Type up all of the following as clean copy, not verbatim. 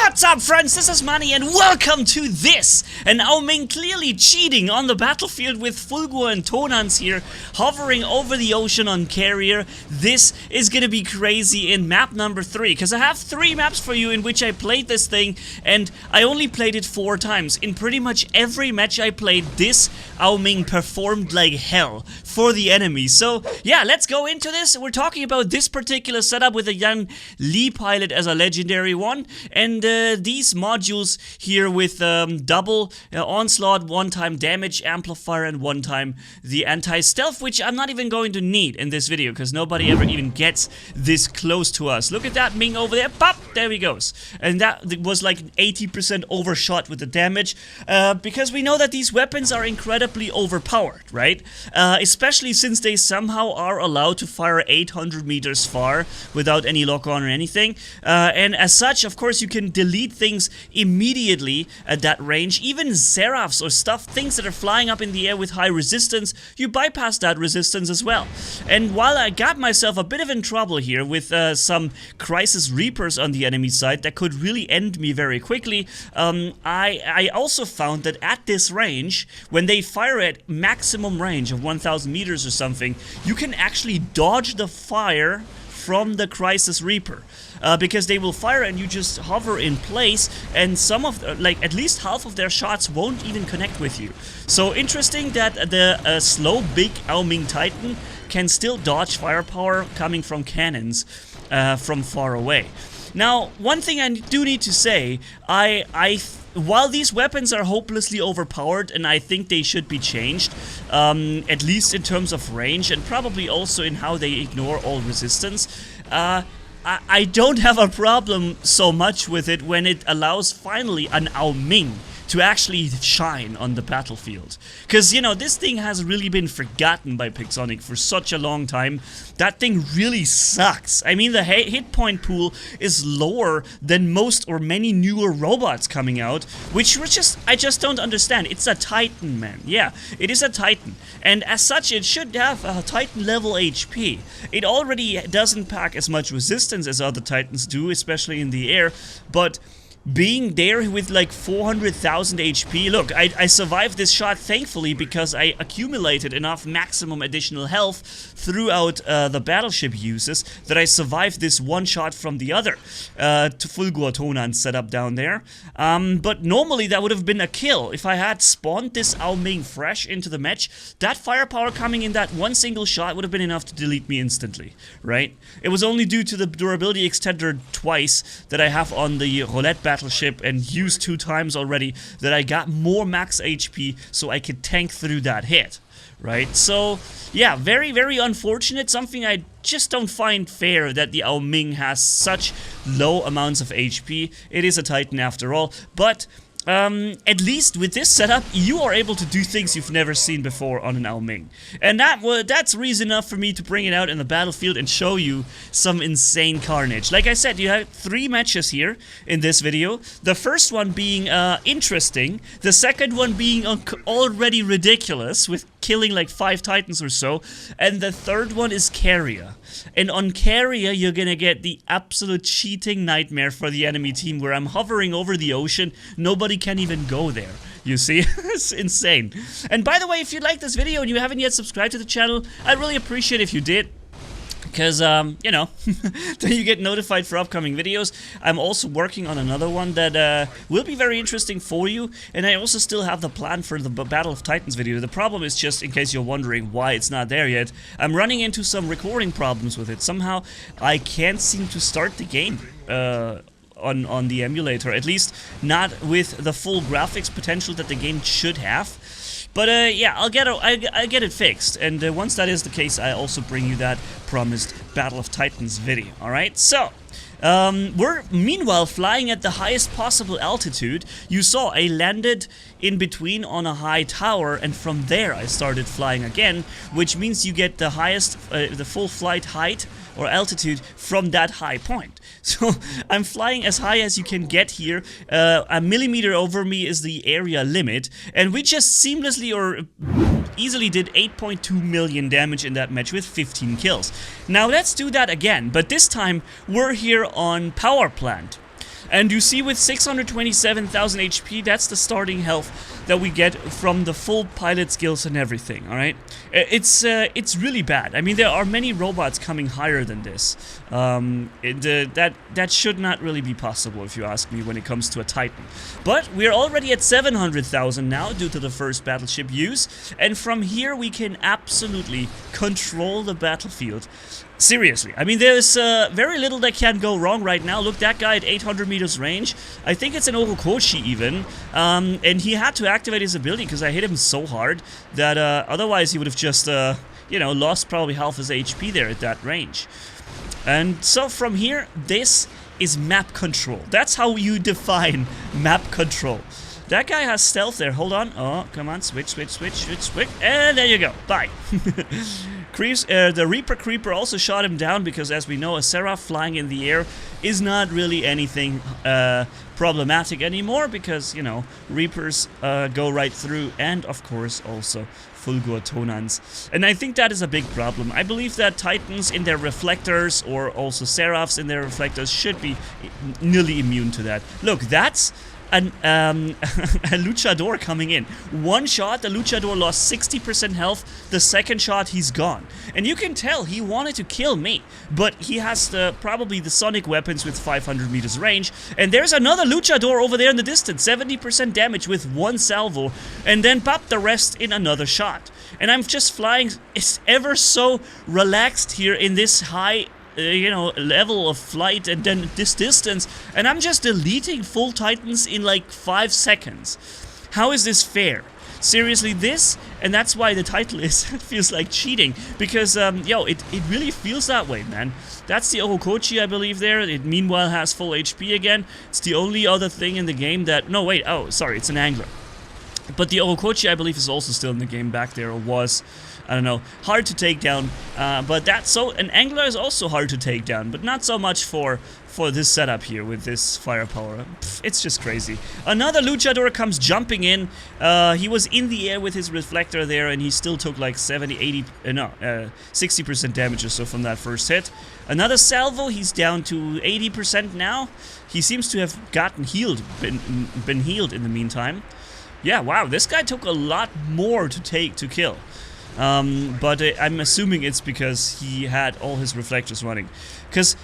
What's up, friends? This is Manni and welcome to this! And now Ming clearly cheating on the battlefield with Fulgur and Tonans here, hovering over the ocean on carrier. This is gonna be crazy in map number 3, because I have 3 maps for you in which I played this thing, and I only played it 4 times. In pretty much every match I played, this Ming performed like hell for the enemy. So yeah, let's go into this. We're talking about this particular setup with a young Lee pilot as a legendary one, and these modules here with double onslaught, one-time damage amplifier, and one-time the anti-stealth, which I'm not even going to need in this video because nobody ever even gets this close to us. Look at that Ming over there, pop, there he goes. And that was like 80% overshot with the damage, because we know that these weapons are incredibly overpowered, right? Especially since they somehow are allowed to fire 800 meters far without any lock-on or anything, and as such, of course, you can delete things immediately at that range. Even Seraphs or stuff, things that are flying up in the air with high resistance, you bypass that resistance as well. And while I got myself a bit of in trouble here with some Crisis Reapers on the enemy side that could really end me very quickly, I also found that at this range, when they fire at maximum range of 1000 meters or something, you can actually dodge the fire from the Crisis Reaper. Because they will fire and you just hover in place, and some of like at least half of their shots won't even connect with you. So interesting that the slow big Ming Titan can still dodge firepower coming from cannons from far away. Now, one thing I do need to say, while these weapons are hopelessly overpowered and I think they should be changed, at least in terms of range and probably also in how they ignore all resistance, I don't have a problem so much with it when it allows finally an Ming to actually shine on the battlefield. Because, you know, this thing has really been forgotten by Pixonic for such a long time. That thing really sucks. I mean, the hit point pool is lower than most or many newer robots coming out, which I just don't understand. It's a Titan, man. Yeah, it is a Titan. And as such, it should have a Titan level HP. It already doesn't pack as much resistance as other Titans do, especially in the air, but being there with like 400,000 HP, look, I survived this shot thankfully because I accumulated enough maximum additional health throughout the battleship uses that I survived this one shot from the other to Fulgur Tonans setup down there. But normally that would have been a kill. If I had spawned this Ming fresh into the match, that firepower coming in that one single shot would have been enough to delete me instantly, right? It was only due to the durability extender twice that I have on the roulette battleship and used 2 times already that I got more max HP so I could tank through that hit, right? So yeah, very, very unfortunate. Something I just don't find fair that the Ming has such low amounts of HP. It is a Titan after all, but at least with this setup, you are able to do things you've never seen before on an Ming. And that's reason enough for me to bring it out in the battlefield and show you some insane carnage. Like I said, you have 3 matches here in this video. The first one being interesting, the second one being already ridiculous with killing like 5 Titans or so, and the third one is carrier. And on carrier, you're gonna get the absolute cheating nightmare for the enemy team where I'm hovering over the ocean, nobody can even go there. You see? It's insane. And by the way, if you like this video and you haven't yet subscribed to the channel, I'd really appreciate if you did. Because, you know, then you get notified for upcoming videos. I'm also working on another one that will be very interesting for you. And I also still have the plan for the Battle of Titans video. The problem is just, in case you're wondering why it's not there yet, I'm running into some recording problems with it. Somehow, I can't seem to start the game on the emulator. At least not with the full graphics potential that the game should have. But yeah, I'll get it fixed, and once that is the case, I also bring you that promised Battle of Titans video, alright? So, we're meanwhile flying at the highest possible altitude. You saw I landed in between on a high tower, and from there I started flying again, which means you get the highest, the full flight height or altitude from that high point. So I'm flying as high as you can get here. A millimeter over me is the area limit, and we just seamlessly or easily did 8.2 million damage in that match with 15 kills. Now let's do that again, but this time we're here on power plant. And you see with 627,000 HP, that's the starting health that we get from the full pilot skills and everything, alright? It's really bad. I mean, there are many robots coming higher than this. That should not really be possible, if you ask me, when it comes to a Titan. But we're already at 700,000 now, due to the first battleship use. And from here, we can absolutely control the battlefield. Seriously, I mean, there's very little that can go wrong right now. Look, that guy at 800 meters range. I think it's an Orokoshi even. And he had to activate his ability because I hit him so hard that otherwise he would have just, you know, lost probably half his HP there at that range. And so from here, this is map control. That's how you define map control. That guy has stealth there. Hold on. Oh, come on. Switch. And there you go. Bye. The Reaper Creeper also shot him down because, as we know, a Seraph flying in the air is not really anything problematic anymore because, you know, Reapers go right through, and, of course, also Fulgur Tonans. And I think that is a big problem. I believe that Titans in their reflectors, or also Seraphs in their reflectors, should be nearly immune to that. Look, that's a luchador coming in. One shot, the luchador lost 60% health. The second shot, he's gone. And you can tell he wanted to kill me, but he has probably the sonic weapons with 500 meters range. And there's another luchador over there in the distance, 70% damage with one salvo, and then pop the rest in another shot. And I'm just flying ever so relaxed here in this high you know, level of flight and then this distance, and I'm just deleting full Titans in like 5 seconds. How is this fair? Seriously, this, and that's why the title is feels like cheating, because yo, it really feels that way, man. That's the Orokochi, I believe, there. It meanwhile has full HP again. It's the only other thing in the game that, no wait, oh sorry, it's an angler. But the Orokochi, I believe, is also still in the game back there, or was. I don't know, hard to take down, but that's so, an angler is also hard to take down, but not so much for this setup here with this firepower. Pff, it's just crazy. Another luchador comes jumping in. He was in the air with his reflector there, and he still took like 60% damage or so from that first hit. Another salvo, he's down to 80% now. He seems to have gotten healed, been healed in the meantime. Yeah, wow, this guy took a lot more to kill. But I'm assuming it's because he had all his reflectors running. Because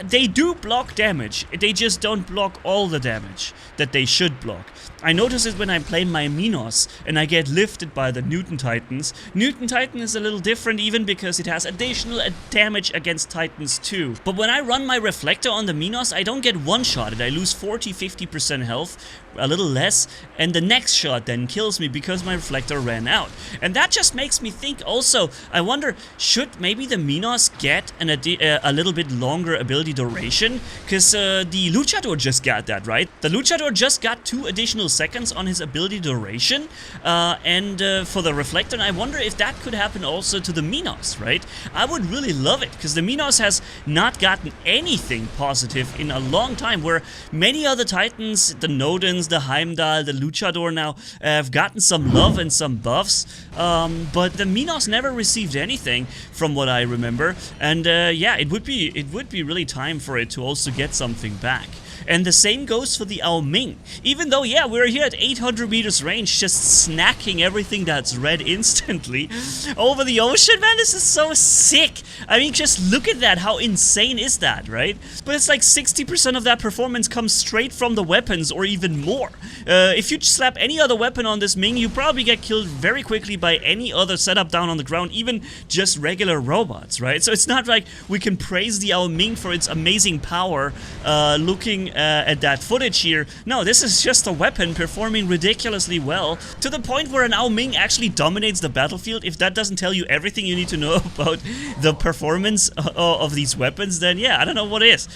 they do block damage, they just don't block all the damage that they should block. I notice it when I play my Minos and I get lifted by the Newton Titans. Newton Titan is a little different even because it has additional damage against Titans too. But when I run my reflector on the Minos, I don't get one-shotted. I lose 40-50% health, a little less, and the next shot then kills me because my reflector ran out. And that just makes me think also, I wonder, should maybe the Minos get a little bit longer ability duration? Because the Luchador just got that, right? The Luchador just got 2 additional seconds on his ability duration, and for the reflector, and I wonder if that could happen also to the Minos, right? I would really love it, because the Minos has not gotten anything positive in a long time, where many other Titans, the Nodens, the Heimdall, the Luchador now, have gotten some love and some buffs, but the Minos never received anything, from what I remember, and yeah, it would be really time for it to also get something back. And the same goes for the Ming. Even though, yeah, we're here at 800 meters range, just snacking everything that's red instantly over the ocean, man, this is so sick. I mean, just look at that. How insane is that, right? But it's like 60% of that performance comes straight from the weapons, or even more. If you slap any other weapon on this Ming, you probably get killed very quickly by any other setup down on the ground, even just regular robots, right? So it's not like we can praise the Ming for its amazing power, looking at that footage here. No, this is just a weapon performing ridiculously well, to the point where an Ming actually dominates the battlefield. If that doesn't tell you everything you need to know about the performance of these weapons, then yeah, I don't know what is.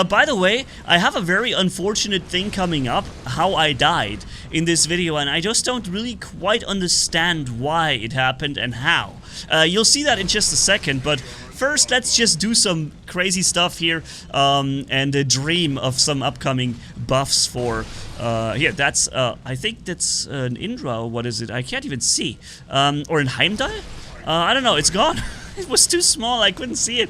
By the way, I have a very unfortunate thing coming up, how I died in this video, and I just don't really quite understand why it happened and how. You'll see that in just a second, but first, let's just do some crazy stuff here, and dream of some upcoming buffs for, yeah, that's, I think that's an Indra, or what is it? I can't even see. Or in Heimdall? I don't know, it's gone. It was too small, I couldn't see it.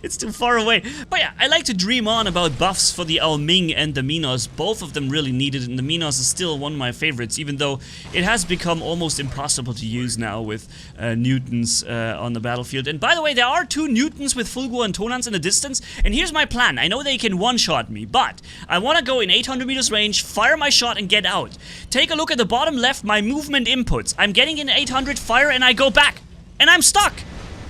It's too far away. But yeah, I like to dream on about buffs for the Ming and the Minos. Both of them really needed, and the Minos is still one of my favorites, even though it has become almost impossible to use now with Newtons on the battlefield. And by the way, there are 2 Newtons with Fulgur and Tonans in the distance, and here's my plan. I know they can one-shot me, but I want to go in 800 meters range, fire my shot, and get out. Take a look at the bottom left, my movement inputs. I'm getting in 800, fire, and I go back. And I'm stuck.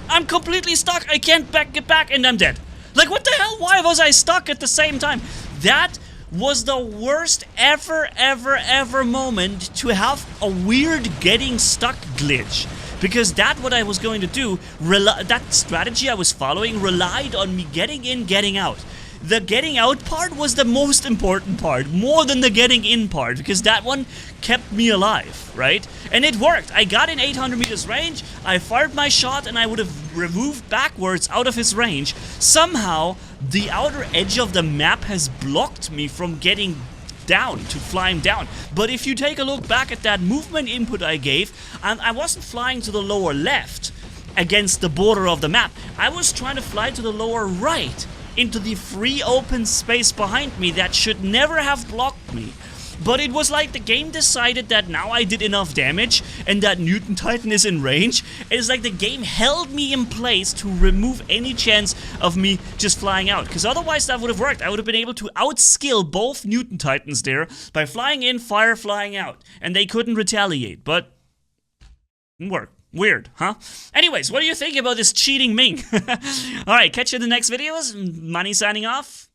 I'm completely stuck. I can't get back, and I'm dead. Like, what the hell? Why was I stuck at the same time? That was the worst ever moment to have a weird getting stuck glitch. Because what I was going to do, that strategy I was following relied on me getting in, getting out. The getting out part was the most important part, more than the getting in part, because that one kept me alive, right? And it worked. I got in 800 meters range, I fired my shot, and I would have removed backwards out of his range. Somehow, the outer edge of the map has blocked me from getting down, to flying down. But if you take a look back at that movement input I gave, I wasn't flying to the lower left against the border of the map. I was trying to fly to the lower right, into the free open space behind me that should never have blocked me. But it was like the game decided that now I did enough damage and that Newton Titan is in range. It's like the game held me in place to remove any chance of me just flying out. Because otherwise that would have worked. I would have been able to outskill both Newton Titans there by flying in, fire, flying out. And they couldn't retaliate, but it didn't work. Weird, huh? Anyways, what do you think about this cheating Ming? Alright, catch you in the next videos. Manni signing off.